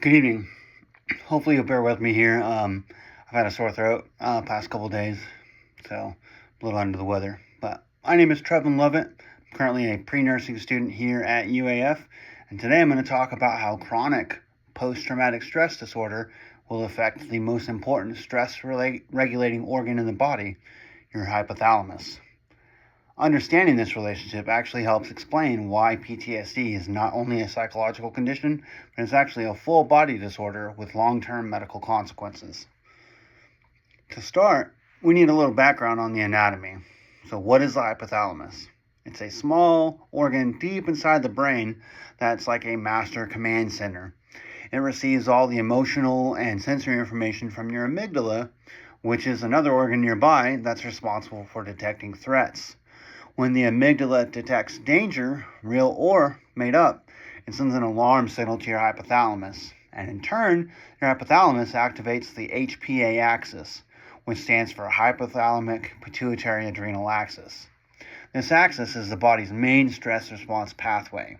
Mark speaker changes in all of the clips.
Speaker 1: Good evening. Hopefully you'll bear with me here. I've had a sore throat past couple days, so a little under the weather. But my name is Trevin Lovett. I'm currently a pre-nursing student here at UAF, and today I'm going to talk about how chronic post-traumatic stress disorder will affect the most important stress regulating organ in the body, your hypothalamus. Understanding this relationship actually helps explain why PTSD is not only a psychological condition, but it's actually a full body disorder with long-term medical consequences. To start, we need a little background on the anatomy. So what is the hypothalamus? It's a small organ deep inside the brain that's like a master command center. It receives all the emotional and sensory information from your amygdala, which is another organ nearby that's responsible for detecting threats. When the amygdala detects danger, real or made up, it sends an alarm signal to your hypothalamus. And in turn, your hypothalamus activates the HPA axis, which stands for hypothalamic pituitary adrenal axis. This axis is the body's main stress response pathway.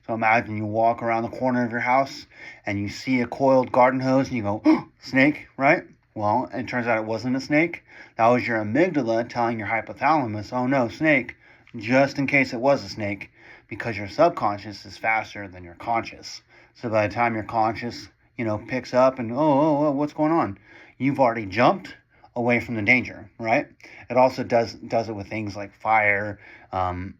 Speaker 1: So imagine you walk around the corner of your house and you see a coiled garden hose and you go, oh, snake, right? Well, it turns out it wasn't a snake. That was your amygdala telling your hypothalamus, oh no, snake, just in case it was a snake, because your subconscious is faster than your conscious. So by the time your conscious, picks up and, oh, what's going on? You've already jumped away from the danger, right? It also does it with things like fire,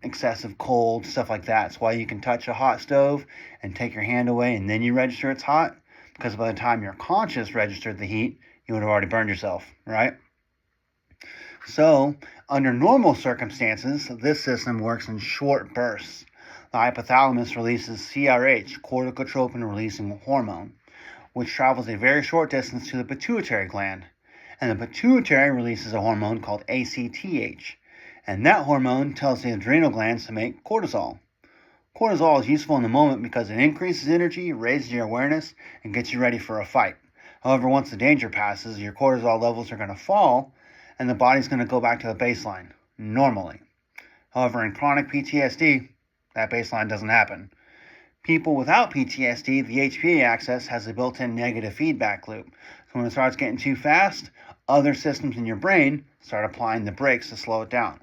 Speaker 1: excessive cold, stuff like that. It's why you can touch a hot stove and take your hand away and then you register it's hot, because by the time your conscious registered the heat, you would have already burned yourself, right? So, under normal circumstances, this system works in short bursts. The hypothalamus releases CRH, corticotropin-releasing hormone, which travels a very short distance to the pituitary gland. And the pituitary releases a hormone called ACTH. And that hormone tells the adrenal glands to make cortisol. Cortisol is useful in the moment because it increases energy, raises your awareness, and gets you ready for a fight. However, once the danger passes, your cortisol levels are going to fall, and the body's going to go back to a baseline, normally. However, in chronic PTSD, that baseline doesn't happen. People without PTSD, the HPA axis has a built-in negative feedback loop. So when it starts getting too fast, other systems in your brain start applying the brakes to slow it down.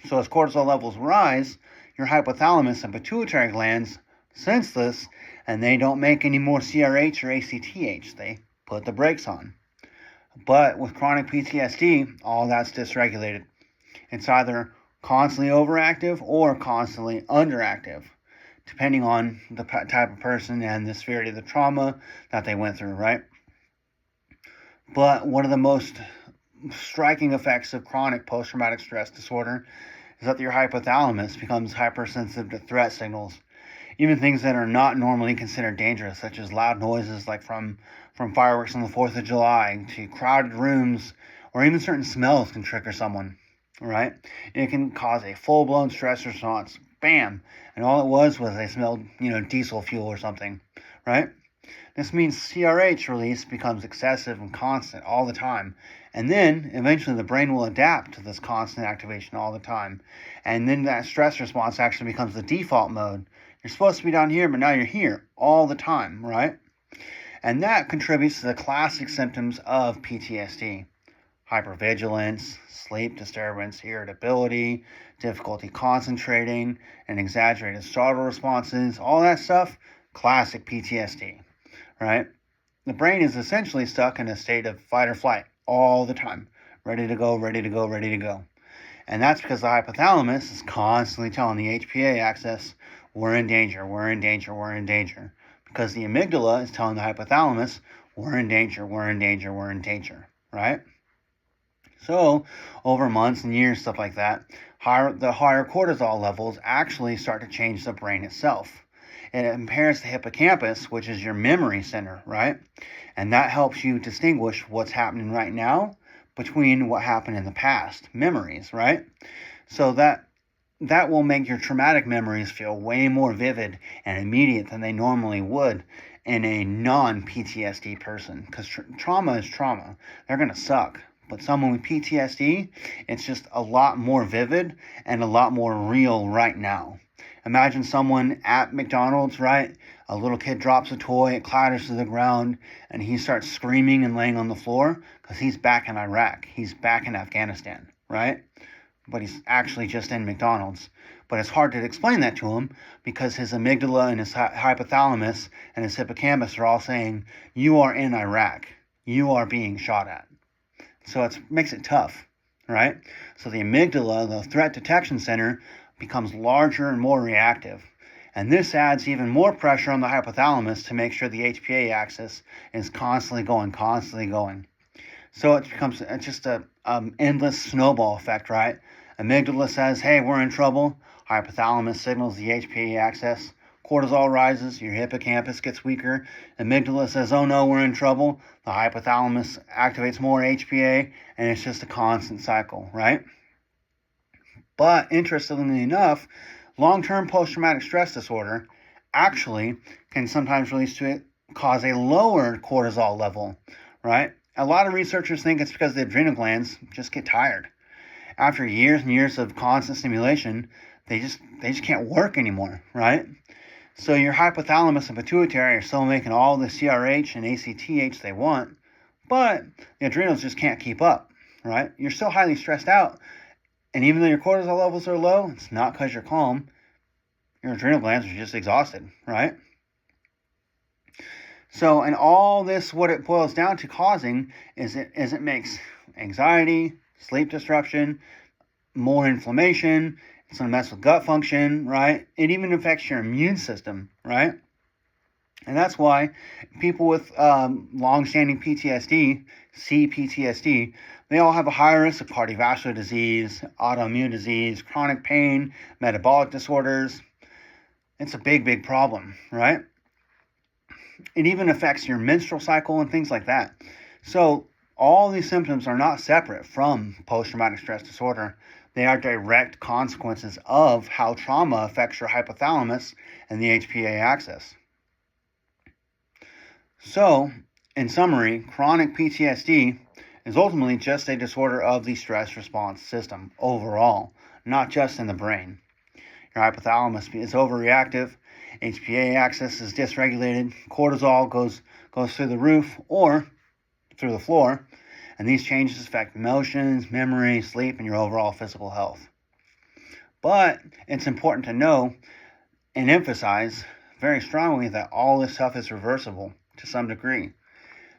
Speaker 1: So as cortisol levels rise, your hypothalamus and pituitary glands sense this, and they don't make any more CRH or ACTH. They put the brakes on. But with chronic PTSD, all that's dysregulated. It's either constantly overactive or constantly underactive, depending on the type of person and the severity of the trauma that they went through, right? But one of the most striking effects of chronic post-traumatic stress disorder is that your hypothalamus becomes hypersensitive to threat signals. Even things that are not normally considered dangerous, such as loud noises like from fireworks on the 4th of July to crowded rooms, or even certain smells can trigger someone, right? It can cause a full-blown stress response. Bam! And all it was they smelled, diesel fuel or something, right? This means CRH release becomes excessive and constant all the time. And then, eventually, the brain will adapt to this constant activation all the time. And then that stress response actually becomes the default mode. You're supposed to be down here, but now you're here all the time, right? And that contributes to the classic symptoms of PTSD. Hypervigilance, sleep disturbance, irritability, difficulty concentrating, and exaggerated startle responses, all that stuff, classic PTSD, right? The brain is essentially stuck in a state of fight or flight all the time, ready to go, ready to go, ready to go. And that's because the hypothalamus is constantly telling the HPA axis, we're in danger, we're in danger, we're in danger. Because the amygdala is telling the hypothalamus, we're in danger, we're in danger, we're in danger, right? So, over months and years, stuff like that, the higher cortisol levels actually start to change the brain itself. It impairs the hippocampus, which is your memory center, right? And that helps you distinguish what's happening right now between what happened in the past, memories, right? So that will make your traumatic memories feel way more vivid and immediate than they normally would in a non-PTSD person, because trauma is trauma. They're going to suck. But someone with PTSD, it's just a lot more vivid and a lot more real right now. Imagine someone at McDonald's, right? A little kid drops a toy, it clatters to the ground, and he starts screaming and laying on the floor because he's back in Iraq. He's back in Afghanistan, right? But he's actually just in McDonald's. But it's hard to explain that to him because his amygdala and his hypothalamus and his hippocampus are all saying, you are in Iraq. You are being shot at. So it makes it tough, right? So the amygdala, the threat detection center, becomes larger and more reactive. And this adds even more pressure on the hypothalamus to make sure the HPA axis is constantly going. So it becomes just a endless snowball effect, right? Amygdala says, hey, we're in trouble. Hypothalamus signals the HPA axis. Cortisol rises, your hippocampus gets weaker. Amygdala says, oh no, we're in trouble. The hypothalamus activates more HPA, and it's just a constant cycle, right? But interestingly enough, long-term post-traumatic stress disorder actually can sometimes cause a lower cortisol level, right? A lot of researchers think it's because the adrenal glands just get tired. After years and years of constant stimulation, they just can't work anymore, right? So your hypothalamus and pituitary are still making all the CRH and ACTH they want, but the adrenals just can't keep up, right? You're still highly stressed out, and even though your cortisol levels are low, it's not because you're calm. Your adrenal glands are just exhausted, right? So, and all this, what it boils down to causing is it makes anxiety, sleep disruption, more inflammation. It's going to mess with gut function, right? It even affects your immune system, right? And that's why people with long-standing PTSD, CPTSD, they all have a higher risk of cardiovascular disease, autoimmune disease, chronic pain, metabolic disorders. It's a big, big problem, right? It even affects your menstrual cycle and things like that. So all these symptoms are not separate from post-traumatic stress disorder. They are direct consequences of how trauma affects your hypothalamus and the HPA axis. So, in summary, chronic PTSD is ultimately just a disorder of the stress response system overall, not just in the brain. Your hypothalamus is overreactive, HPA axis is dysregulated, cortisol goes through the roof or through the floor, and these changes affect emotions, memory, sleep, and your overall physical health. But it's important to know and emphasize very strongly that all this stuff is reversible to some degree.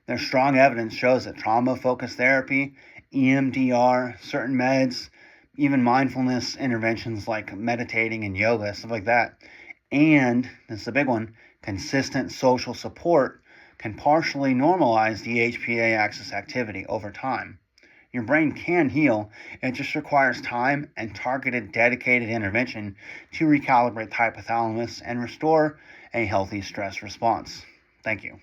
Speaker 1: There's strong evidence shows that trauma-focused therapy, EMDR, certain meds, even mindfulness interventions like meditating and yoga, stuff like that, and, this is a big one, consistent social support can partially normalize the HPA axis activity over time. Your brain can heal. It just requires time and targeted, dedicated intervention to recalibrate the hypothalamus and restore a healthy stress response. Thank you.